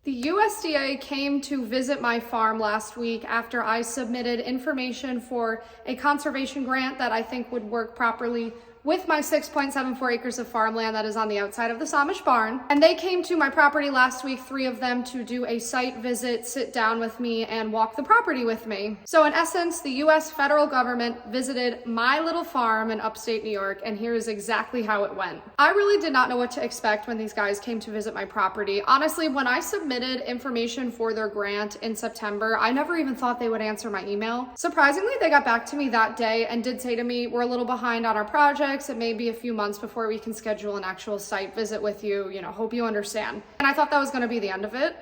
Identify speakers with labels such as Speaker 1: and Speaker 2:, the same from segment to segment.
Speaker 1: The USDA came to visit my farm last week after I submitted information for a conservation grant that I think would work properly with my 6.74 acres of farmland that is on the outside of the Samish barn. And they came to my property last week, 3 of them, to do a site visit, sit down with me, and walk the property with me. So in essence, the US federal government visited my little farm in upstate New York, and here's exactly how it went. I really did not know what to expect when these guys came to visit my property. Honestly, when I submitted information for their grant in September, I never even thought they would answer my email. Surprisingly, they got back to me that day and did say to me, "We're a little behind on our project. It may be a few months before we can schedule an actual site visit with you. Hope you understand." And I thought that was going to be the end of it.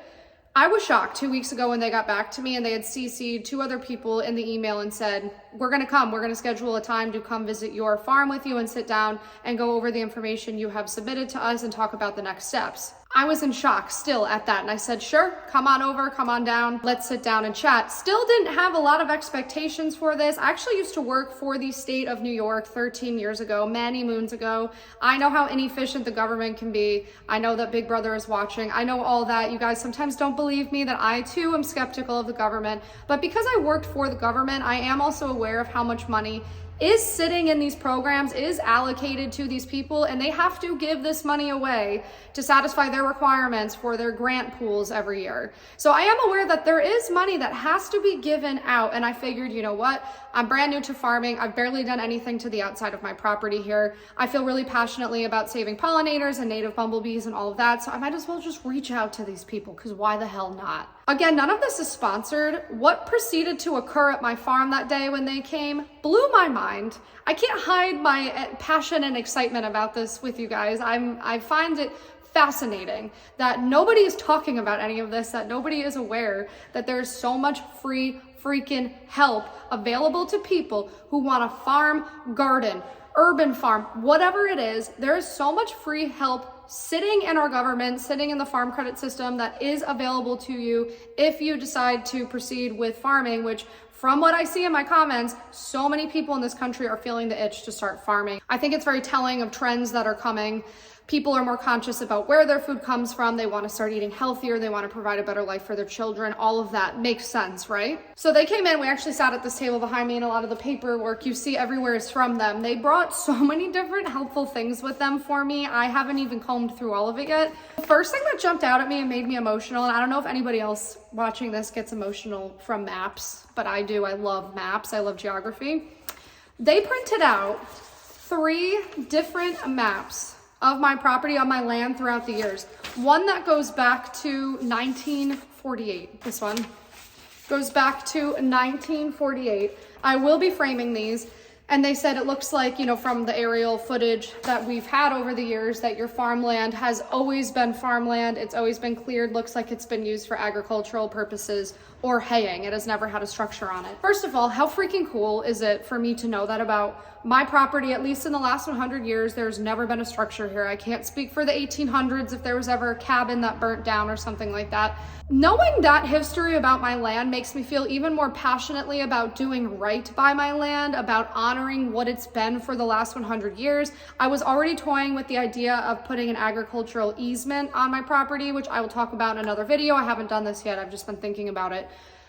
Speaker 1: I was shocked 2 weeks ago when they got back to me and they had CC'd 2 other people in the email and said, "We're going to come. We're going to schedule a time to come visit your farm with you and sit down and go over the information you have submitted to us and talk about the next steps." I was in shock still at that. And I said, "Sure, come on over, come on down. Let's sit down and chat." Still didn't have a lot of expectations for this. I actually used to work for the state of New York 13 years ago, many moons ago. I know how inefficient the government can be. I know that Big Brother is watching. I know all that. You guys sometimes don't believe me, that I too am skeptical of the government. But because I worked for the government, I am also aware of how much money is sitting in these programs, is allocated to these people, and they have to give this money away to satisfy their requirements for their grant pools every year. So I am aware that there is money that has to be given out, and I figured, you know what? I'm brand new to farming. I've barely done anything to the outside of my property here. I feel really passionately about saving pollinators and native bumblebees and all of that, so I might as well just reach out to these people, because why the hell not? Again, none of this is sponsored. What proceeded to occur at my farm that day when they came blew my mind. I can't hide my passion and excitement about this with you guys. I find it fascinating that nobody is talking about any of this, that nobody is aware that there's so much free freaking help available to people who want to farm, garden, urban farm, whatever it is. There is so much free help sitting in our government, sitting in the farm credit system that is available to you if you decide to proceed with farming, which from what I see in my comments, so many people in this country are feeling the itch to start farming. I think it's very telling of trends that are coming. People are more conscious about where their food comes from. They want to start eating healthier. They want to provide a better life for their children. All of that makes sense, right? So they came in, we actually sat at this table behind me, and a lot of the paperwork you see everywhere is from them. They brought so many different helpful things with them for me. I haven't even combed through all of it yet. The first thing that jumped out at me and made me emotional, and I don't know if anybody else watching this gets emotional from maps, but I do. I love maps. I love geography. They printed out 3 different maps of my property, on my land throughout the years. One that goes back to 1948. This one goes back to 1948. I will be framing these. And they said it looks like, from the aerial footage that we've had over the years, that your farmland has always been farmland. It's always been cleared. Looks like it's been used for agricultural purposes or haying. It has never had a structure on it. First of all, how freaking cool is it for me to know that about my property? At least in the last 100 years, there's never been a structure here. I can't speak for the 1800s if there was ever a cabin that burnt down or something like that. Knowing that history about my land makes me feel even more passionately about doing right by my land, about honoring what it's been for the last 100 years. I was already toying with the idea of putting an agricultural easement on my property, which I will talk about in another video. I haven't done this yet. I've just been thinking about it.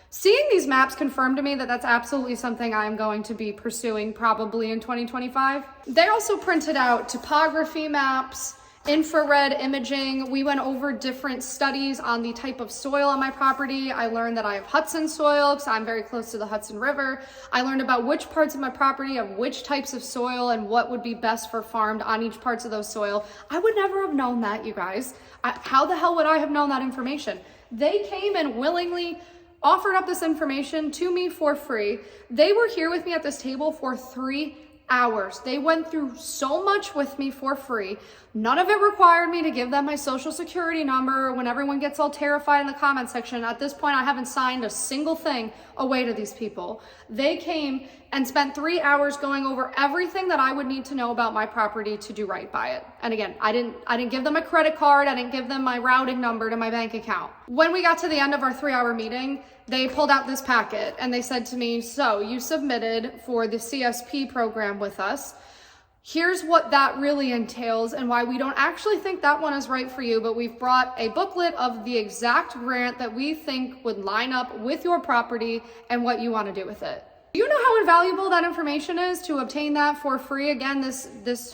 Speaker 1: Seeing these maps confirmed to me that that's absolutely something I am going to be pursuing probably in 2025. They also printed out topography maps, infrared imaging. We went over different studies on the type of soil on my property. I learned that I have Hudson soil because I'm very close to the Hudson River. I learned about which parts of my property have which types of soil and what would be best for farmed on each parts of those soil. I would never have known that, you guys. How the hell would I have known that information? They came and willingly offered up this information to me for free. They were here with me at this table for 3 hours. They went through so much with me for free. None of it required me to give them my social security number. When everyone gets all terrified in the comment section, at this point, I haven't signed a single thing away to these people. They came and spent 3 hours going over everything that I would need to know about my property to do right by it. And again, I didn't give them a credit card. I didn't give them my routing number to my bank account. When we got to the end of our 3-hour meeting, they pulled out this packet and they said to me, "So you submitted for the CSP program with us. Here's what that really entails and why we don't actually think that one is right for you, but we've brought a booklet of the exact grant that we think would line up with your property and what you want to do with it. Do you know how invaluable that information is to obtain that for free? Again, there's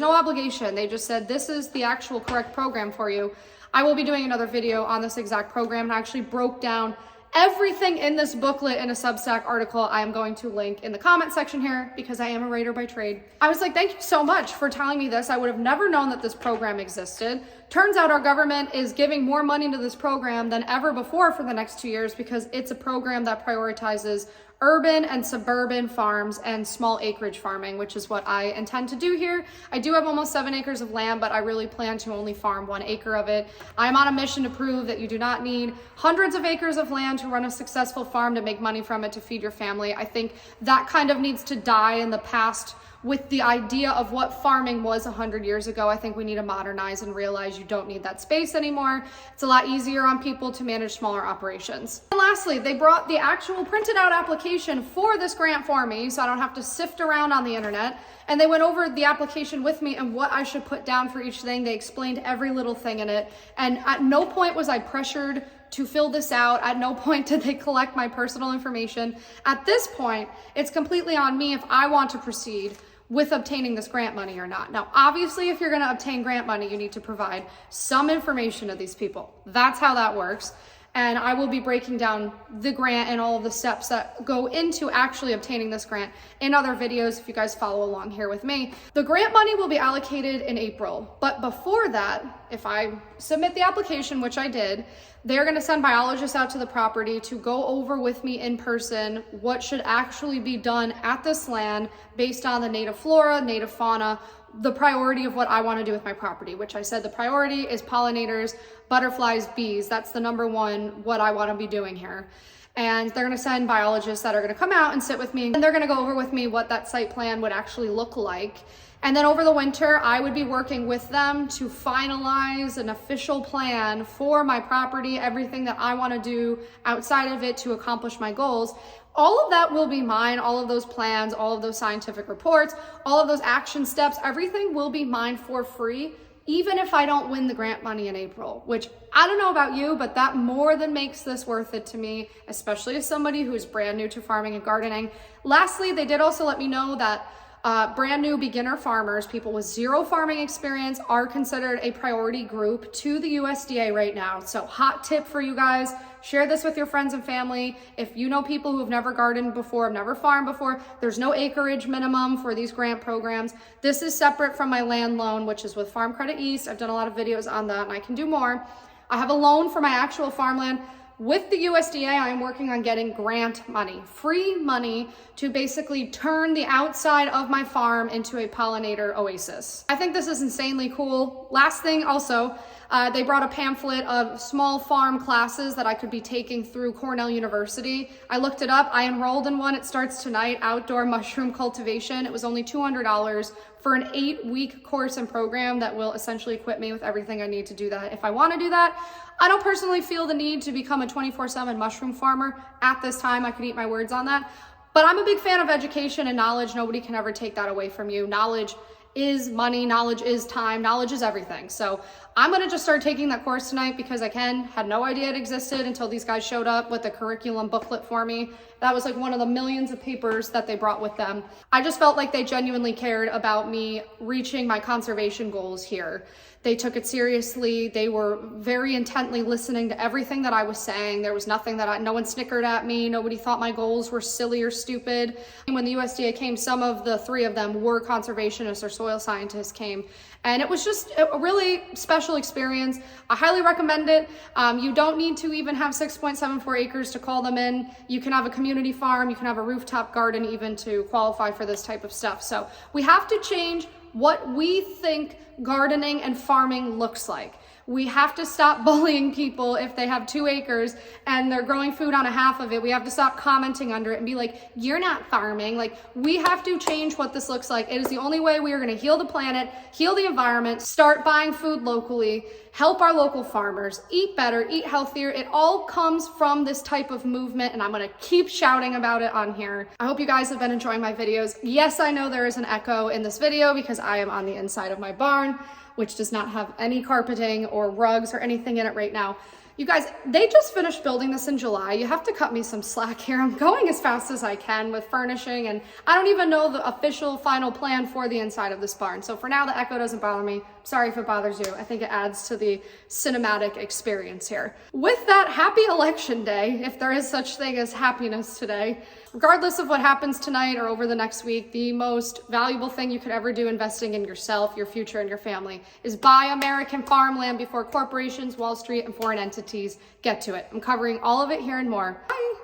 Speaker 1: no obligation. They just said this is the actual correct program for you. I will be doing another video on this exact program, and I actually broke down everything in this booklet in a Substack article I am going to link in the comment section here because I am a writer by trade. I was like, thank you so much for telling me this. I would have never known that this program existed. Turns out our government is giving more money to this program than ever before for the next 2 years because it's a program that prioritizes urban and suburban farms and small acreage farming, which is what I intend to do here. I do have almost 7 acres of land, but I really plan to only farm 1 acre of it. I'm on a mission to prove that you do not need hundreds of acres of land to run a successful farm to make money from it to feed your family. I think that kind of needs to die in the past with the idea of what farming was 100 years ago. I think we need to modernize and realize you don't need that space anymore. It's a lot easier on people to manage smaller operations. And lastly, they brought the actual printed out application for this grant for me, so I don't have to sift around on the internet. And they went over the application with me and what I should put down for each thing. They explained every little thing in it. And at no point was I pressured to fill this out. At no point did they collect my personal information. At this point, it's completely on me if I want to proceed with obtaining this grant money or not. Now, obviously, if you're gonna obtain grant money, you need to provide some information to these people. That's how that works. And I will be breaking down the grant and all of the steps that go into actually obtaining this grant in other videos if you guys follow along here with me. The grant money will be allocated in April, but before that, if I submit the application, which I did, they're gonna send biologists out to the property to go over with me in person what should actually be done at this land based on the native flora, native fauna, the priority of what I want to do with my property, which I said the priority is pollinators, butterflies, bees. That's the number one, what I want to be doing here. And they're going to send biologists that are going to come out and sit with me, and they're going to go over with me what that site plan would actually look like. And then over the winter, I would be working with them to finalize an official plan for my property, everything that I want to do outside of it to accomplish my goals. All of that will be mine, all of those plans, all of those scientific reports, all of those action steps, everything will be mine for free, even if I don't win the grant money in April, which I don't know about you, but that more than makes this worth it to me, especially as somebody who is brand new to farming and gardening. Lastly, they did also let me know that brand new beginner farmers, people with 0 farming experience, are considered a priority group to the USDA right now. So hot tip for you guys, share this with your friends and family. If you know people who have never gardened before, have never farmed before, there's no acreage minimum for these grant programs. This is separate from my land loan, which is with Farm Credit East. I've done a lot of videos on that and I can do more. I have a loan for my actual farmland. With the USDA, I'm working on getting grant money, free money to basically turn the outside of my farm into a pollinator oasis. I think this is insanely cool. Last thing also, they brought a pamphlet of small farm classes that I could be taking through Cornell University. I looked it up. I enrolled in one. It starts tonight, outdoor mushroom cultivation. It was only $200 for an 8-week course and program that will essentially equip me with everything I need to do that if I want to do that. I don't personally feel the need to become a 24/7 mushroom farmer at this time. I could eat my words on that. But I'm a big fan of education and knowledge. Nobody can ever take that away from you. Knowledge is money, knowledge is time, knowledge is everything. So I'm gonna just start taking that course tonight because I had no idea it existed until these guys showed up with the curriculum booklet for me. That was like one of the millions of papers that they brought with them. I just felt like they genuinely cared about me reaching my conservation goals here. They took it seriously. They were very intently listening to everything that I was saying. There was nothing that no one snickered at me. Nobody thought my goals were silly or stupid. When the USDA came, some of the 3 of them were conservationists or soil scientists came. And it was just a really special experience. I highly recommend it. You don't need to even have 6.74 acres to call them in. You can have a community farm. You can have a rooftop garden even to qualify for this type of stuff. So we have to change what we think gardening and farming looks like. We have to stop bullying people if they have 2 acres and they're growing food on a half of it. We have to stop commenting under it and be like, you're not farming. Like, we have to change what this looks like. It is the only way we are going to heal the planet, heal the environment, start buying food locally, help our local farmers, eat better, eat healthier. It all comes from this type of movement, and I'm going to keep shouting about it on here. I hope you guys have been enjoying my videos. Yes, I know there is an echo in this video because I am on the inside of my barn, which does not have any carpeting or rugs or anything in it right now. You guys, they just finished building this in July. You have to cut me some slack here. I'm going as fast as I can with furnishing, and I don't even know the official final plan for the inside of this barn. So for now, the echo doesn't bother me. Sorry if it bothers you. I think it adds to the cinematic experience here. With that, happy election day, if there is such thing as happiness today. Regardless of what happens tonight or over the next week, the most valuable thing you could ever do investing in yourself, your future, and your family is buy American farmland before corporations, Wall Street, and foreign entities get to it. I'm covering all of it here and more. Bye.